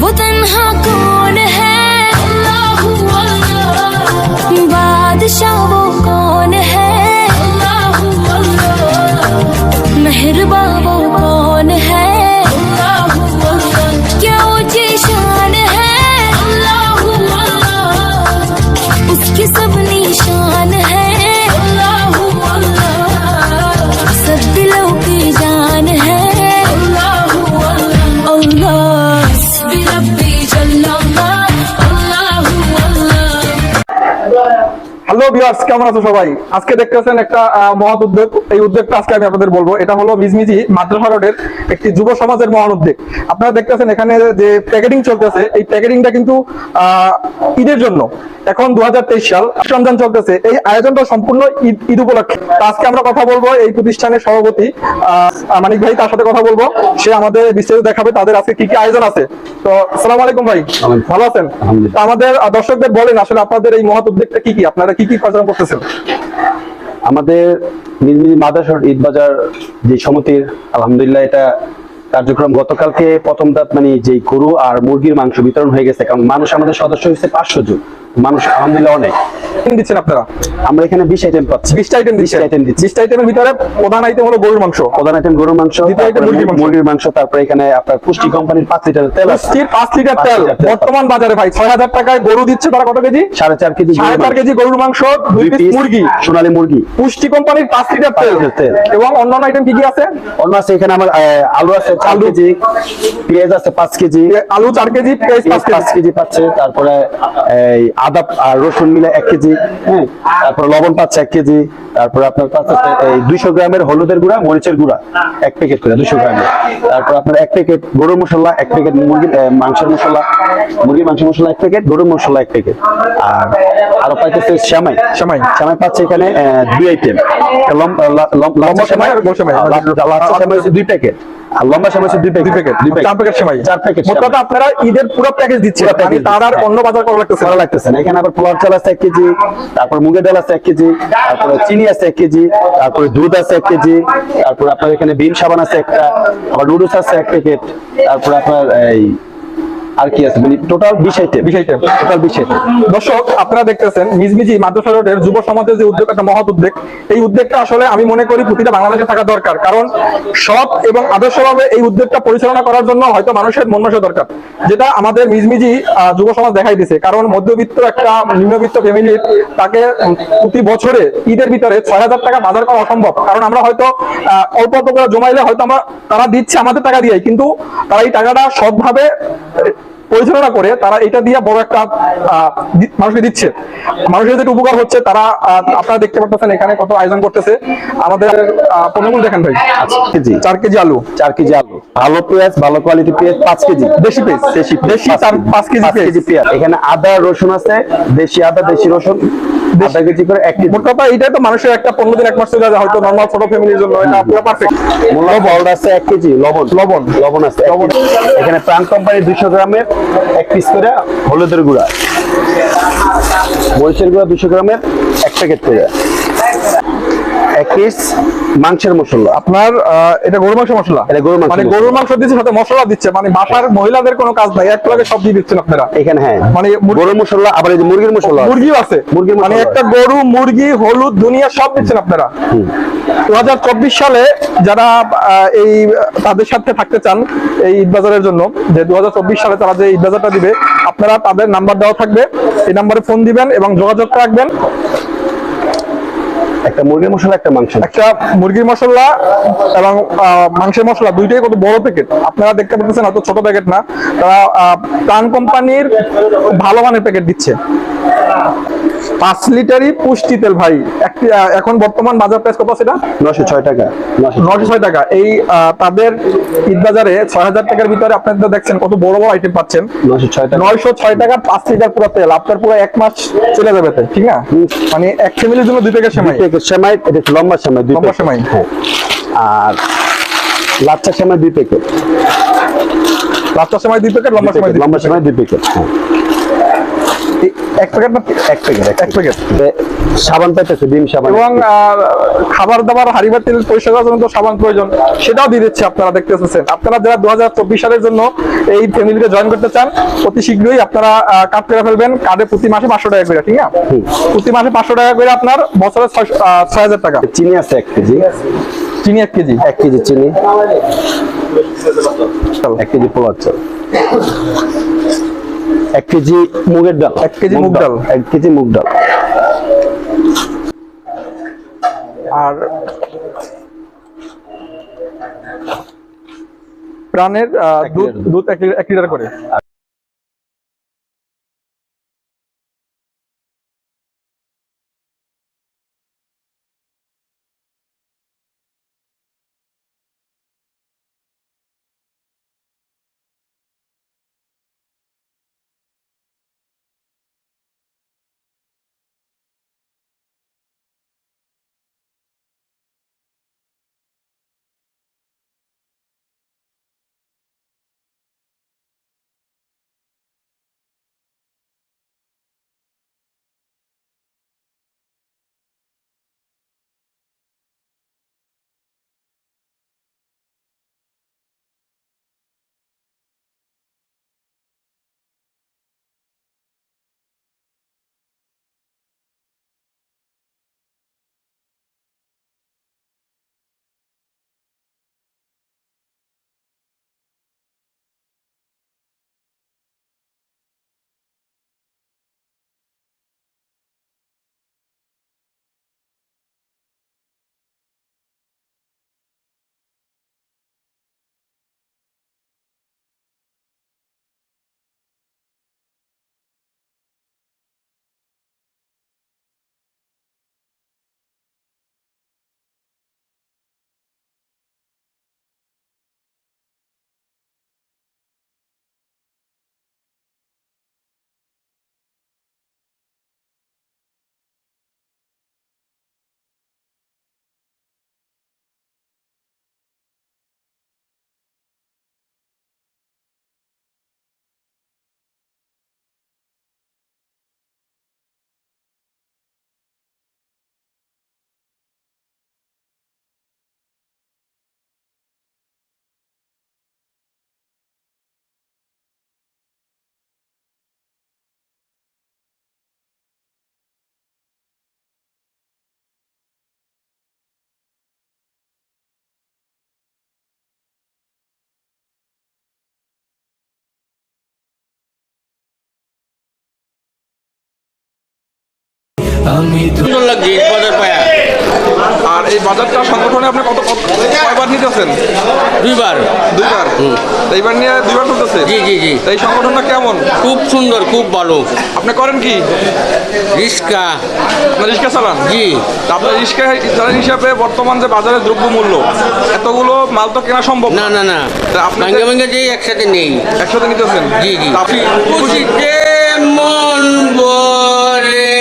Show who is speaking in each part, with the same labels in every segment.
Speaker 1: वो तन्हा कौन है, अल्लाहू अल्लाह। बादशाह वो कौन है, अल्लाहू अल्लाह। मेहरबा वो कौन है, अल्लाहू अल्लाह। क्या ऊंची शान है, अल्लाहू अल्लाह। उसकी सब निशान है, अल्लाहू अल्लाह। सब दिलों की जान है, अल्लाहू अल्लाह। अल्लाह हस्बी रब्बी जल्लल्लाह, अल्लाहू अल्लाह।
Speaker 2: হ্যালো ভিউয়ার্স, কেমন আছো সবাই? আজকে দেখতেছেন একটা মহৎ উদ্যোগ। এই উদ্যোগটা আজকে আমি আপনাদের বলবো। এটা হলো মিজমিজি মাদ্রাসা রোডের একটি যুব সমাজের মহান উদ্যোগ। আপনারা দেখতেছেন এখানে যে প্যাকেটিং চলতেছে, এই প্যাকেটিংটা কিন্তু ঈদের জন্য। এখন 2023 সাল, রমজান চলতেছে। এই আয়োজনটা সম্পূর্ণ ঈদ উপলক্ষে। তো আজকে আমরা কথা বলবো এই প্রতিষ্ঠানের সভাপতি মানিক ভাই, তার সাথে কথা বলবো। সে আমাদের বিস্তারিত দেখাবে তাদের আজকে কি কি আয়োজন আছে। তো আসসালামু আলাইকুম ভাই, ভালো আছেন? তো আমাদের দর্শকদের বলেন আসলে আপনাদের এই মহৎ উদ্যোগটা কি কি, আপনারা কি কি কার্যক্রম করতেছেন?
Speaker 3: আমাদের মিজমিজি মাদ্রাসা ঈদ বাজার যে সমিতির আলহামদুলিল্লাহ এটা কার্যক্রম গতকালকে প্রথম ধাপ মানে যে গরু আর মুরগির মাংস বিতরণ হয়ে গেছে। কারণ মানুষ আমাদের সদস্য হয়েছে 500 জন, মানুষ আলহামদুলিল্লাহ অনেক
Speaker 2: দিচ্ছেন আপনারা।
Speaker 3: আমরা এখানে 20 আইটেম পাচ্ছি।
Speaker 2: 20 আইটেম দিচ্ছি। 20 আইটেমের ভিতরে প্রধান আইটেম হলো গরুর মাংস,
Speaker 3: প্রধান আইটেম গরুর মাংস,
Speaker 2: দ্বিতীয় আইটেম
Speaker 3: মুরগির মাংস, তারপরে এখানে আপনার পুষ্টি কোম্পানির 5 লিটার তেল আছে।
Speaker 2: পুষ্টির 5 লিটার তেল বর্তমান বাজারে ভাই 6000 টাকায় গরু দিচ্ছে। তারা কত কেজি?
Speaker 3: 4.5 কেজি
Speaker 2: 4.5 কেজি গরুর মাংস, 2 পিস মুরগি,
Speaker 3: সোনালী মুরগি,
Speaker 2: পুষ্টি কোম্পানির 5 লিটার তেল। এবং অন্যান্য আইটেম কি কি আছে?
Speaker 3: অন্য আছে এখানে আমার আলু আছে 4 কেজি, পেঁয়াজ আছে 5 কেজি,
Speaker 2: আলু 4 কেজি, পেঁয়াজ 5
Speaker 3: কেজি পাচ্ছে। তারপরে এই আদা আর রসুন মিলে 1 কেজি, হ্যাঁ। তারপর লবণ পাচ্ছে 1 কেজি। তারপর আপনার পাচ্ছে এই 200 গ্রামের হলুদের গুঁড়া, মরিচের গুঁড়া 1 প্যাকেট করে 200 গ্রামের। তারপর আপনার 1 প্যাকেট গরুর মশলা, 1 প্যাকেট মুরগির মাংসের মশলা, মুরগির মাংসের মশলা 1 প্যাকেট, গরুর মশলা 1 প্যাকেট। আর আরো পাইতেছে সেমাই পাচ্ছে এখানে 2 আইটেম, লম্বা সেমাই আর গোল সেমাই। লাচ্ছা সেমাই 2 প্যাকেট আর লম্বা সেমাই 2 প্যাকেট, 4 প্যাকেট সেমাই, 4 প্যাকেট।
Speaker 2: মোট কথা আপনারা ঈদের পুরো প্যাকেজ দিচ্ছেন, মানে তার আর অন্য বাজার করা লাগতেছে
Speaker 3: না। এখানে আবার পোলার চাল আছে 1 কেজি, তারপর মুগের ডাল আছে 1 কেজি, তারপরে চিনি আছে 1 কেজি, তারপরে দুধ আছে 1 কেজি, তারপর আপনার এখানে বিন সাবান আছে একটা, আবার নুডলস আছে 1 প্যাকেট, তারপর আপনার এই আর কি আছে মানে টোটাল 20 আইটেম। Total 20 item.
Speaker 2: দর্শক আপনারা দেখতেছেন মিজমিজি মাদ্রাসা রোডের যুব সমাজের যে উদ্যোগ, একটা মহৎ উদ্যোগ। এই উদ্যোগটা আসলে আমি মনে করি প্রতিটা বাংলাদেশে থাকা দরকার। কারণ সৎ এবং আদর্শভাবে এই উদ্যোগটা পরিচালনা করার জন্য হয়তো মানুষের মন মানসিকতা দরকার, যেটা আমাদের মিজমিজি যুব সমাজ দেখাই দিছে। কারণ মধ্যবিত্ত একটা নিম্নবিত্ত ফ্যামিলির তাকে প্রতি বছরে ঈদের ভিতরে 6000 টাকা বাজার করা অসম্ভব। কারণ আমরা হয়তো অল্প অল্প করে জমাইলে হয়তো তারা দিচ্ছে আমাদের টাকা দিয়ে, কিন্তু তারা এই টাকাটা সৎভাবে পরিচালনা করে তারা এটা দিয়ে বড় একটা মানুষকে দিচ্ছে, মানুষের যেটা উপকার হচ্ছে। তারা আপনারা দেখতে পাচ্ছেন এখানে কত আয়োজন করতেছে। আমাদের পণ্যগুলো দেখেন ভাই, 4 কেজি আলু, 4 কেজি আলু,
Speaker 3: ভালো পেঁয়াজ, ভালো কোয়ালিটি পেঁয়াজ 5 কেজি,
Speaker 2: দেশি পেঁয়াজ, দেশি 5 কেজি পেঁয়াজ।
Speaker 3: এখানে আদা রসুন আছে, দেশি আদা, দেশি রসুন 1 কেজি করে 1 কেজি।
Speaker 2: মোট কথা এটাই তো মানুষের একটা 15 দিন 1 মাস চলে যায় হয়তো নরমাল ছোট ফ্যামিলির জন্য। এটা পুরো পারফেক্ট।
Speaker 3: লবণ আছে 1 কেজি, লবণ আছে। এখানে প্রাণ কোম্পানি 200 গ্রামের 1 পিস করে হলুদের গুঁড়া, মরিচের গুঁড়া 200 গ্রামের 1 প্যাকেট করে, 1 পিস মাংসের মশলা।
Speaker 2: আপনার এটা গরুর মাংস মশলা,
Speaker 3: এটা গরুর মাংস,
Speaker 2: মানে গরুর মাংস দিচ্ছে সাথে মশলা দিচ্ছে, মানে বাসার মহিলাদের কোনো কাজ নাই, এক লাগে সব দিয়ে দিচ্ছেন আপনারা
Speaker 3: এখানে। হ্যাঁ,
Speaker 2: মানে
Speaker 3: গরুর মশলা, আবার এই যে মুরগির মশলা,
Speaker 2: মুরগিও আছে, মানে একটা গরু, মুরগি, হলুদ, দুনিয়া সব দিচ্ছেন আপনারা। 2024 সালে যারা এই তাদের সাথে থাকতে চান এই ঈদ বাজারের জন্য, যে 2024 সালে তারা যে ঈদ বাজারটা দিবে, আপনারা তাদের নাম্বার দেওয়া থাকবে, এই নাম্বারে ফোন দিবেন এবং যোগাযোগ রাখবেন।
Speaker 3: একটা মুরগির মশলা, একটা মাংস,
Speaker 2: একটা মুরগির মশলা এবং মাংসের মশলা দুইটাই কত বড় প্যাকেট আপনারা দেখতে পাচ্ছেন, অত ছোট প্যাকেট না। তারা প্রাণ কোম্পানির ভালো মানের প্যাকেট দিচ্ছে। 5 লিটারই পুষ্টি তেল ভাই। এখন বর্তমান বাজার প্রাইস কত? সেটা
Speaker 3: 906 টাকা।
Speaker 2: 906 টাকা। এই তাদের ঈদ বাজারে 6000 টাকার ভিতরে আপনারা দেখছেন কত বড় বড় আইটেম পাচ্ছেন। 906 টাকা 5 লিটার পুরো তেল আপনার পুরো 1 মাস চলে যাবে, তাই ঠিক না? মানে এক ফ্যামিলির জন্য 2 প্যাকেট
Speaker 3: সেমাই, এটা লম্বা সেমাই, 2
Speaker 2: লম্বা সেমাই।
Speaker 3: হ্যাঁ। আর লাচ্ছা সেমাই 2 প্যাকেট,
Speaker 2: লাচ্ছা সেমাই 2 প্যাকেট, লম্বা সেমাই 2 প্যাকেট।
Speaker 3: হ্যাঁ।
Speaker 2: এক প্যাকেট না
Speaker 3: এক প্যাকেট
Speaker 2: এক প্যাকেট।
Speaker 3: সাবান পাইতেছে, ডিম সাবান।
Speaker 2: এবং খাবার দাবার হাড়ি বাতিল পরিষ্কার করার জন্য তো সাবান প্রয়োজন, সেটাও দিয়ে দিচ্ছে। আপনারা দেখতে পাচ্ছেন, আপনারা যারা 2024 সালের জন্য এই ফ্যামিলিতে জয়েন করতে চান, অতি শীঘ্রই আপনারা কার্ড করে ফেলবেন। কার্ডে প্রতি মাসে 500 টাকা করে, ঠিক না? প্রতি মাসে 500 টাকা করে, আপনার বছরে 6000 টাকা।
Speaker 3: চিনি আছে 1 কেজি,
Speaker 2: চিনি 1 কেজি,
Speaker 3: 1 কেজি চিনি, 1 কেজি পোলার চাল, 1 কেজি মুগের ডাল,
Speaker 2: 1 কেজি মুগ ডাল,
Speaker 3: 1 কেজি মুগ ডাল।
Speaker 2: আর প্রাণের দুধ 1 লিটার করে।
Speaker 4: সুন্দর লাগছে বাজার পায়া।
Speaker 2: আর এই বাজারটা সংগঠনে আপনি কয়বার নিতেছেন?
Speaker 4: দুইবার।
Speaker 2: এইবার নিয়ে 2বার চলতেছে?
Speaker 4: জি জি জি।
Speaker 2: এই সংগঠনটা কেমন?
Speaker 4: খুব সুন্দর, খুব ভালো।
Speaker 2: আপনি করেন কি?
Speaker 4: রিক্সা।
Speaker 2: আপনার রিক্সা চালান?
Speaker 4: জি।
Speaker 2: তা আপনার রিক্সা চালান হিসাবে বর্তমান যে বাজারে দ্রব্য মূল্য, এতগুলো মাল তো কেনা সম্ভব
Speaker 4: না না না,
Speaker 2: তা আপনি
Speaker 4: ভাঙ্গে ভাঙ্গে যে একসাথে নেই।
Speaker 2: একসাথে নিতেছেন?
Speaker 4: জি জি।
Speaker 2: তা আপনি
Speaker 4: খুশিতে মন ভরে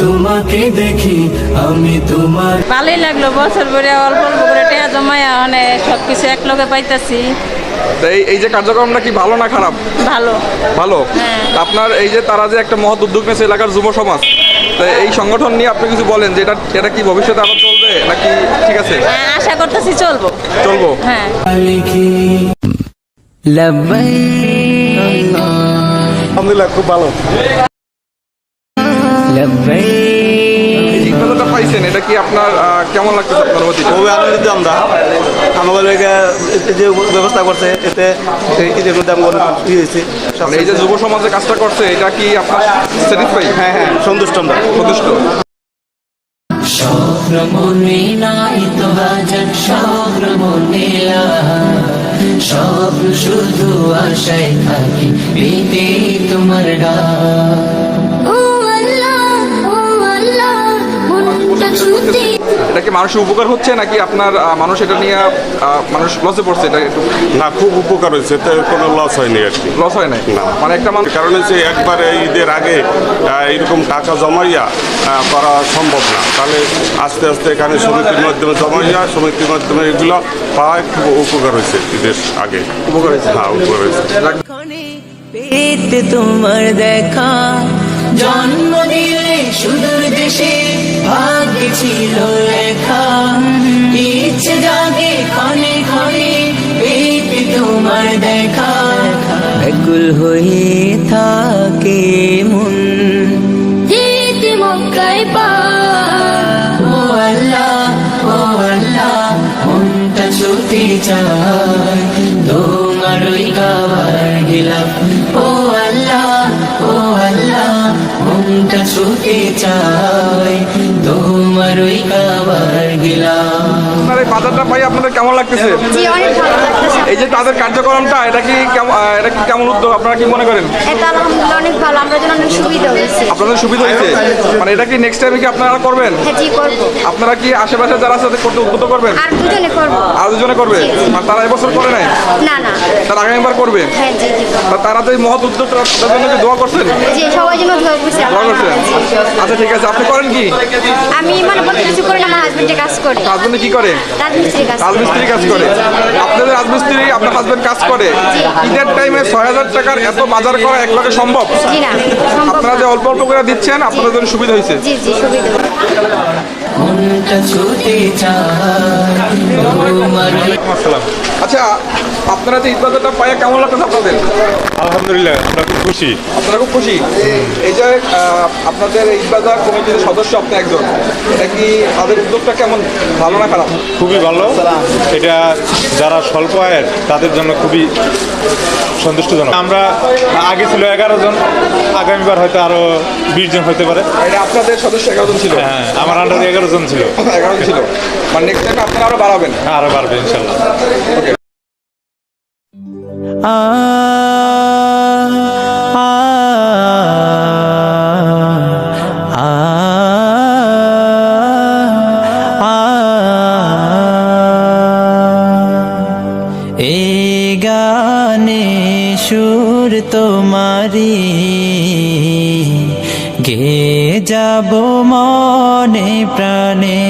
Speaker 5: তোমাকে দেখি আমি তোমার।
Speaker 6: ভালোই লাগলো, বছর ভরে অল্প অল্প করে টাকা জমায়া মানে সবকিছু এক লগে পাইতাছি।
Speaker 2: তা এই যে কার্যক্রমটা কি ভালো না খারাপ?
Speaker 6: ভালো।
Speaker 2: ভালো।
Speaker 6: হ্যাঁ।
Speaker 2: তা আপনার এই যে তারা যে একটা মহৎ উদ্যোগ নিয়েছে এলাকার যুব সমাজ, তা এই সংগঠন নিয়ে আপনি কিছু বলেন যে এটা কি ভবিষ্যতে আরো চলবে নাকি ঠিক আছে?
Speaker 6: হ্যাঁ, আশা করতেছি চলবো।
Speaker 2: চলবো।
Speaker 6: হ্যাঁ।
Speaker 2: আলহামদুলিল্লাহ, খুব ভালো। ইকবালটা পাইছেন, এটা কি আপনার কেমন লাগতেছে আপনার অনুভূতিটা?
Speaker 7: খুবই আনন্দিত আমরা। আমাদের যে ব্যবস্থা করছে এতে ঈদের মধ্যে আমি অনেক হয়েছি।
Speaker 2: মানে এই যে যুব সমাজে কাজটা করছে, এটা কি আপনার স্যাটিসফাই?
Speaker 7: হ্যাঁ হ্যাঁ, সন্তুষ্ট আমরা।
Speaker 2: সন্তুষ্ট।
Speaker 5: স্বপ্ন মনে নাই তো হাজার, স্বপ্ন মনে স্বপ্ন শুধু আশায় থাকি পেতে তোমার ডাক।
Speaker 1: ও আল্লাহ, মনটা ছুঁতে।
Speaker 2: এটা কি মানুষের উপকার হচ্ছে নাকি আপনার মানুষ এটা নিয়ে মানুষ লসে পড়ছে? এটা একটু
Speaker 8: না, খুব উপকার হয়েছে, এতে কোনো লস হয়নি আর কি।
Speaker 2: লস হয় নাই?
Speaker 8: না।
Speaker 2: মানে একটা মানুষ
Speaker 8: কারণ হচ্ছে একবারে ঈদের আগে এরকম টাকা জমাইয়া করা সম্ভব না। তাহলে আস্তে আস্তে এখানে সমিতির মাধ্যমে জমাইয়া, সমিতির মাধ্যমে এগুলো পাওয়ায় খুব উপকার হয়েছে ঈদের আগে।
Speaker 2: উপকার হয়েছে?
Speaker 8: হ্যাঁ, উপকার হয়েছে।
Speaker 5: পেতে তোমার দেখা, জন্ম দিলে সুদূর দেশে ভাগ্যে ছিল লেখা, ইচ্ছে জাগে ক্ষণে ক্ষণে পেতে তোমার দেখা, ব্যাকুল হয়ে থাকে মন।
Speaker 1: যেতে মক্কায় পা
Speaker 5: ও আল্লাহ, ও আল্লাহ, মনটা ছুটে চায় তোমার ওই কাবার গিলাফ। ও আল্লাহ, ও আল্লাহ, মনটা ছুটে চায় তোমার ওই কাবার গিলাফ।
Speaker 2: আপনার এই বাজারটা পাই আপনাদের কেমন লাগতেছে?
Speaker 1: জি অনেক ভালো লাগতেছে।
Speaker 2: এই যে তাদের কার্যক্রমটা এটা কি কেমন উদ্যোগ, আপনারা কি মনে করেন?
Speaker 1: এটা আলহামদুলিল্লাহ অনেক ভালো, আমরা জন্য অনেক সুবিধা হয়েছে।
Speaker 2: আপনাদের সুবিধা হয়েছে? মানে এটা কি নেক্সট টাইমে কি আপনারা করবেন?
Speaker 1: হ্যাঁ জি করবো,
Speaker 2: আপনারা কি আশেপাশে যারা আছে তাদের করতে উদ্বুদ্ধ করবেন?
Speaker 1: আর দুজনে করবো।
Speaker 2: আর দুজনে করবে? আর তারা এবছর করে নাই,
Speaker 1: না না,
Speaker 2: তারা আগামীবার করবে?
Speaker 1: হ্যাঁ জি জি করবো।
Speaker 2: আর তারা তো এই মহৎ উদ্যোগটা তাদের জন্য কি দোয়া করছেন?
Speaker 1: জি সবাই জন্য দোয়া করছি।
Speaker 2: দোয়া করছেন? আচ্ছা ঠিক আছে, আপনি করেন কি?
Speaker 1: আমি মানে বলতে কিছু করি না, আমার হাজবেন্ডে কাজ করি।
Speaker 2: হাজবেন্ডে কি করে?
Speaker 1: রাজমিস্ত্রি কাজ করি।
Speaker 2: রাজমিস্ত্রি কাজ করে। আপনাদের রাজমিস্ত্রি আপনার হাজবেন্ড কাজ করে। ঈদের টাইমে ৬,০০০ টাকার এত বাজার করা এক লগে সম্ভব?
Speaker 1: জি না, সম্ভব
Speaker 2: আপনারা যে
Speaker 1: না।
Speaker 2: অল্প অল্প করে দিচ্ছেন আপনাদের জন্য সুবিধা হয়েছে।
Speaker 1: জি জি সুবিধা।
Speaker 5: মনটা ছুটে চায় তোমার ওই
Speaker 2: আচ্ছা, আপনারা যে ঈদ বাজারটা পাইয়া কেমন লাগতেছে আপনাদের?
Speaker 9: আলহামদুলিল্লাহ, আমরা খুব খুশি।
Speaker 2: আপনারা খুব খুশি? এই যে আপনাদের ঈদ বাজার কমিটির সদস্য আপনি একজন, এটা কি তাদের উদ্যোগটা কেমন, ভালো না খারাপ?
Speaker 9: খুবই ভালো। এটা যারা স্বল্প আয়ের তাদের জন্য খুবই সন্তুষ্টজনক। আমরা আগে ছিল 11 জন, আগামীবার হয়তো আরো 20 জন হতে পারে।
Speaker 2: এটা আপনাদের সদস্য 11 জন ছিল?
Speaker 9: হ্যাঁ, আমার আন্ডারে 11 জন ছিল।
Speaker 2: 11 জন ছিল, মানে নেক্সট টাইম আপনারা আরো বাড়াবেন?
Speaker 9: আরো বাড়বে ইনশাল্লাহ।
Speaker 2: ওকে।
Speaker 5: এই গানে সুর তোমারি গে যাব মনে প্রাণে,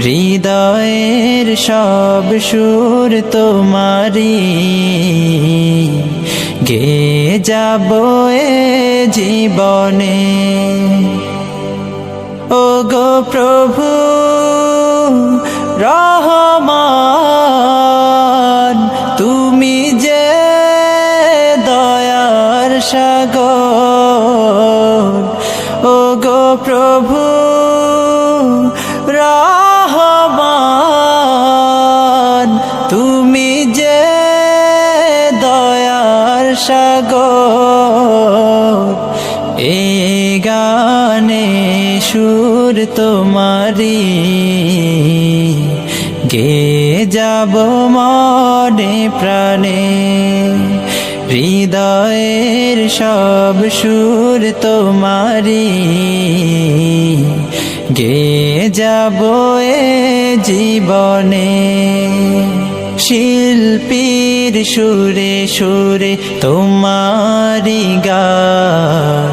Speaker 5: হৃদয়ের সব সুর তোমারি গে যাব এ জীবনে। ও গো প্রভু রহমান, তুমি যে দয়ার সাগর। ও গো প্রভু রহমান, তুমি যে দয়ার সাগর। এই গানে সুর তোমারি গে যাব মনে প্রাণে, হৃদয়ের সব সুর তোমারি গে যাব এ জীবনে। শিল্পীর সুরে সুরে তোমারি গান